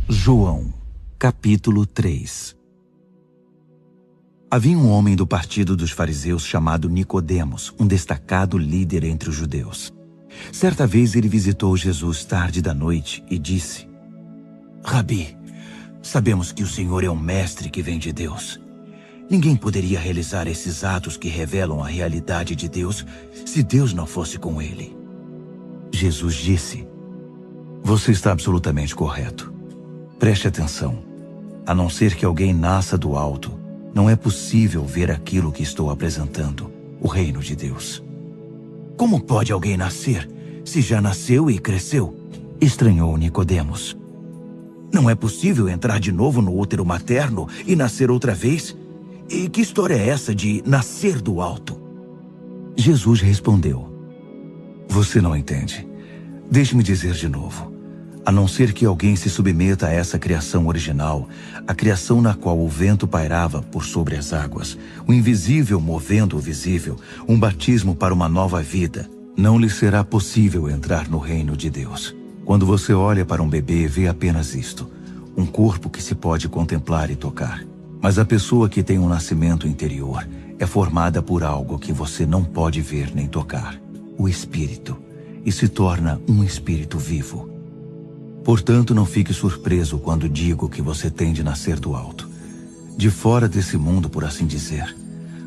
João, capítulo 3. Havia um homem do partido dos fariseus chamado Nicodemos, um destacado líder entre os judeus. Certa vez ele visitou Jesus tarde da noite e disse: Rabi, sabemos que o Senhor é um mestre que vem de Deus. Ninguém poderia realizar esses atos que revelam a realidade de Deus se Deus não fosse com ele. Jesus disse: Você está absolutamente correto. Preste atenção. A não ser que alguém nasça do alto, não é possível ver aquilo que estou apresentando, o reino de Deus. Como pode alguém nascer se já nasceu e cresceu? Estranhou Nicodemos. Não é possível entrar de novo no útero materno e nascer outra vez? E que história é essa de nascer do alto? Jesus respondeu: Você não entende. Deixe-me dizer de novo. A não ser que alguém se submeta a essa criação original, a criação na qual o vento pairava por sobre as águas, o invisível movendo o visível, um batismo para uma nova vida, não lhe será possível entrar no reino de Deus. Quando você olha para um bebê, vê apenas isto, um corpo que se pode contemplar e tocar. Mas a pessoa que tem um nascimento interior é formada por algo que você não pode ver nem tocar, o Espírito, e se torna um espírito vivo. Portanto, não fique surpreso quando digo que você tem de nascer do alto. De fora desse mundo, por assim dizer.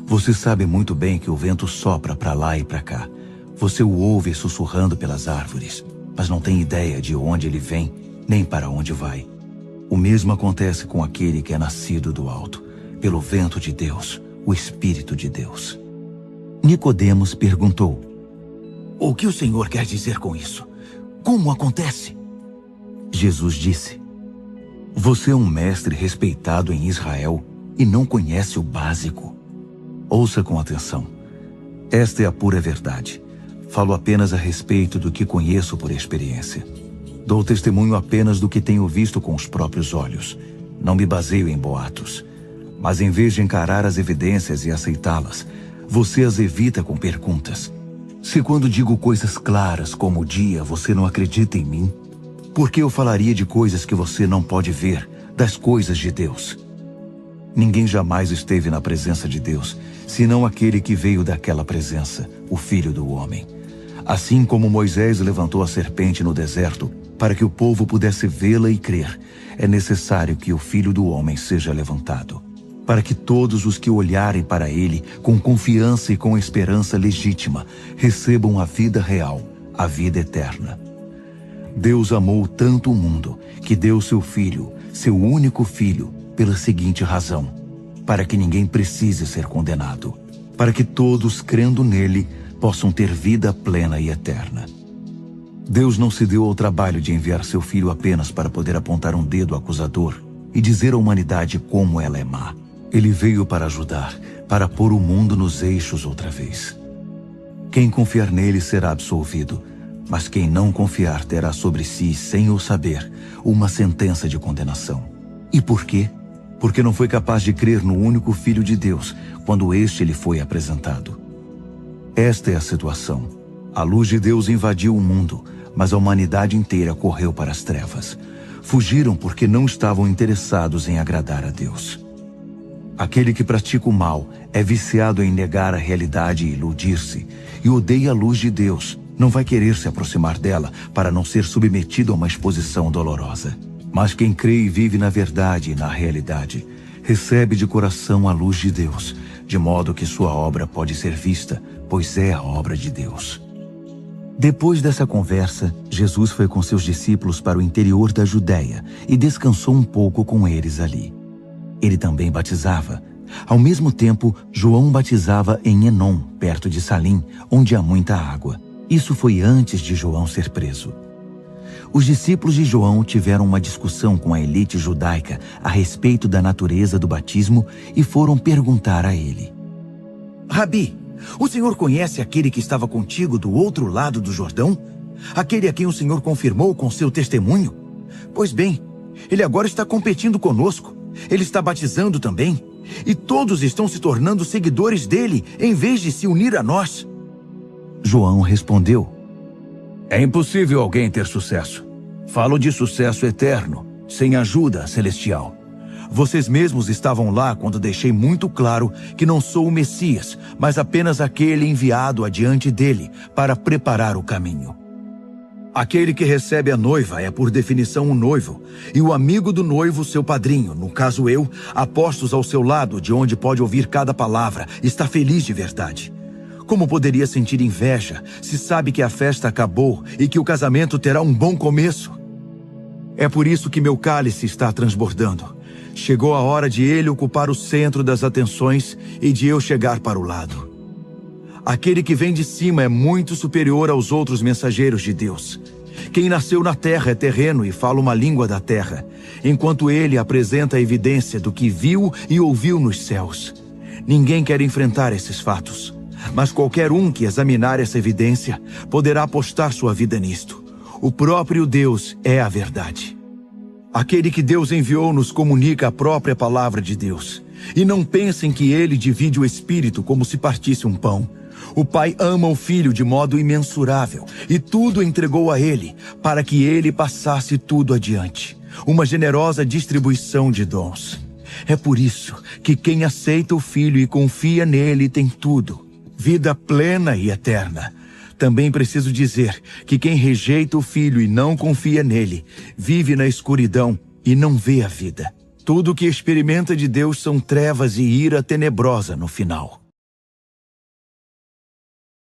Você sabe muito bem que o vento sopra para lá e para cá. Você o ouve sussurrando pelas árvores, mas não tem ideia de onde ele vem, nem para onde vai. O mesmo acontece com aquele que é nascido do alto, pelo vento de Deus, o Espírito de Deus. Nicodemos perguntou: O que o Senhor quer dizer com isso? Como acontece? Jesus disse: Você é um mestre respeitado em Israel e não conhece o básico. Ouça com atenção. Esta é a pura verdade. Falo apenas a respeito do que conheço por experiência. Dou testemunho apenas do que tenho visto com os próprios olhos. Não me baseio em boatos. Mas em vez de encarar as evidências e aceitá-las, você as evita com perguntas. Se quando digo coisas claras como o dia, você não acredita em mim, por que eu falaria de coisas que você não pode ver, das coisas de Deus? Ninguém jamais esteve na presença de Deus, senão aquele que veio daquela presença, o Filho do Homem. Assim como Moisés levantou a serpente no deserto, para que o povo pudesse vê-la e crer, é necessário que o Filho do Homem seja levantado, para que todos os que olharem para ele, com confiança e com esperança legítima, recebam a vida real, a vida eterna. Deus amou tanto o mundo que deu seu Filho, seu único Filho, pela seguinte razão: para que ninguém precise ser condenado, para que todos, crendo nele, possam ter vida plena e eterna. Deus não se deu ao trabalho de enviar seu Filho apenas para poder apontar um dedo acusador e dizer à humanidade como ela é má. Ele veio para ajudar, para pôr o mundo nos eixos outra vez. Quem confiar nele será absolvido, mas quem não confiar terá sobre si, sem o saber, uma sentença de condenação. E por quê? Porque não foi capaz de crer no único Filho de Deus, quando este lhe foi apresentado. Esta é a situação. A luz de Deus invadiu o mundo, mas a humanidade inteira correu para as trevas. Fugiram porque não estavam interessados em agradar a Deus. Aquele que pratica o mal é viciado em negar a realidade e iludir-se, e odeia a luz de Deus. Não vai querer se aproximar dela para não ser submetido a uma exposição dolorosa. Mas quem crê e vive na verdade e na realidade, recebe de coração a luz de Deus, de modo que sua obra pode ser vista, pois é a obra de Deus. Depois dessa conversa, Jesus foi com seus discípulos para o interior da Judéia e descansou um pouco com eles ali. Ele também batizava. Ao mesmo tempo, João batizava em Enom, perto de Salim, onde há muita água. Isso foi antes de João ser preso. Os discípulos de João tiveram uma discussão com a elite judaica a respeito da natureza do batismo e foram perguntar a ele: Rabi, o senhor conhece aquele que estava contigo do outro lado do Jordão? Aquele a quem o senhor confirmou com seu testemunho? Pois bem, ele agora está competindo conosco. Ele está batizando também. E todos estão se tornando seguidores dele, em vez de se unir a nós. João respondeu: É impossível alguém ter sucesso. Falo de sucesso eterno, sem ajuda celestial. Vocês mesmos estavam lá quando deixei muito claro que não sou o Messias, mas apenas aquele enviado adiante dele para preparar o caminho. Aquele que recebe a noiva é por definição o noivo, e o amigo do noivo seu padrinho, no caso eu, apostos ao seu lado de onde pode ouvir cada palavra, está feliz de verdade. Como poderia sentir inveja se sabe que a festa acabou e que o casamento terá um bom começo? É por isso que meu cálice está transbordando. Chegou a hora de ele ocupar o centro das atenções e de eu chegar para o lado. Aquele que vem de cima é muito superior aos outros mensageiros de Deus. Quem nasceu na terra é terreno e fala uma língua da terra, enquanto ele apresenta a evidência do que viu e ouviu nos céus. Ninguém quer enfrentar esses fatos, mas qualquer um que examinar essa evidência poderá apostar sua vida nisto. O próprio Deus é a verdade. Aquele que Deus enviou nos comunica a própria palavra de Deus. E não pensem que ele divide o Espírito como se partisse um pão. O Pai ama o Filho de modo imensurável e tudo entregou a ele, para que ele passasse tudo adiante. Uma generosa distribuição de dons. É por isso que quem aceita o Filho e confia nele tem tudo. Vida plena e eterna. Também preciso dizer que quem rejeita o Filho e não confia nele, vive na escuridão e não vê a vida. Tudo que experimenta de Deus são trevas e ira tenebrosa no final.